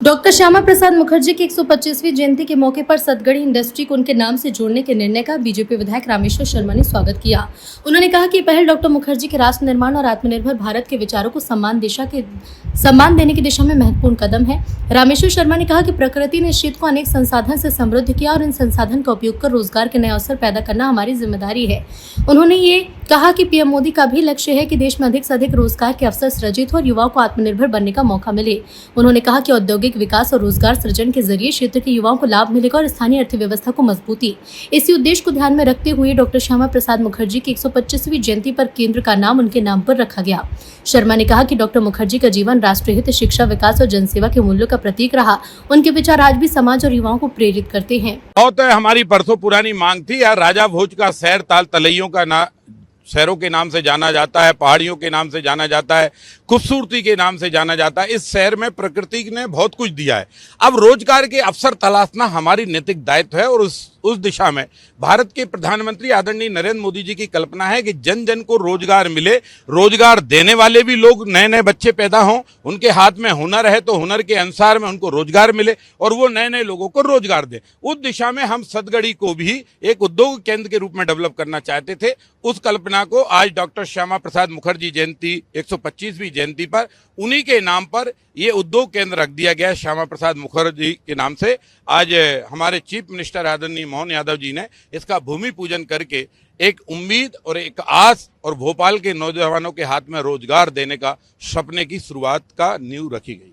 Doctor Shyama Prasad Mukherjee की 125वीं जयंती के मौके पर सतगढ़ी इंडस्ट्री को उनके नाम से जोड़ने के निर्णय का बीजेपी विधायक रामेश्वर शर्मा ने स्वागत किया। उन्होंने कहा कि पहल डॉक्टर मुखर्जी के राष्ट्र निर्माण और आत्मनिर्भर भारत के विचारों को सम्मान देने की दिशा में महत्वपूर्ण कदम है। रामेश्वर शर्मा ने कहा कि प्रकृति ने इस क्षेत्र को अनेक संसाधन से समृद्ध किया और इन संसाधन का उपयोग कर रोजगार के नए अवसर पैदा करना हमारी जिम्मेदारी है। उन्होंने ये कहा कि पीएम मोदी का भी लक्ष्य है कि देश में अधिक से अधिक रोजगार के अवसर सृजित हो और युवाओं को आत्मनिर्भर बनने का मौका मिले। उन्होंने कहा कि औद्योगिक विकास और रोजगार सृजन के जरिए क्षेत्र के युवाओं को लाभ मिलेगा और स्थानीय अर्थव्यवस्था को मजबूती। इसी उद्देश्य को ध्यान में रखते हुए डॉक्टर श्यामा प्रसाद मुखर्जी की 125वीं जयंती पर केंद्र का नाम उनके नाम पर रखा गया। शर्मा ने कहा कि डॉक्टर मुखर्जी का जीवन राष्ट्रहित, शिक्षा, विकास और जनसेवा के मूल्यों का प्रतीक रहा। उनके विचार आज भी समाज और युवाओं को प्रेरित करते हैं। बहुत हमारी बरसों पुरानी मांग थी यार, राजा भोज का शहर ताल तलैयों का शहरों के नाम से जाना जाता है, पहाड़ियों के नाम से जाना जाता है, खूबसूरती के नाम से जाना जाता है। इस शहर में प्रकृति ने बहुत कुछ दिया है। अब रोजगार के अवसर तलाशना हमारी नैतिक दायित्व है और उस दिशा में भारत के प्रधानमंत्री आदरणीय नरेंद्र मोदी जी की कल्पना है कि जन जन को रोजगार मिले, रोजगार देने वाले भी लोग, नए नए बच्चे पैदा हों, उनके हाथ में हुनर है तो हुनर के अनुसार में उनको रोजगार मिले और वो नए नए लोगों को रोजगार दें। उस दिशा में हम सतगढ़ी को भी एक उद्योग केंद्र के रूप में डेवलप करना चाहते थे। उस कल्पना को आज डॉक्टर श्यामा प्रसाद मुखर्जी जयंती 125वीं जयंती पर उन्हीं के नाम पर ये उद्योग केंद्र रख दिया गया। श्यामा प्रसाद मुखर्जी के नाम से आज हमारे चीफ मिनिस्टर आदरणीय मोहन यादव जी ने इसका भूमि पूजन करके एक उम्मीद और एक आस और भोपाल के नौजवानों के हाथ में रोजगार देने का सपने की शुरुआत का नींव रखी गई।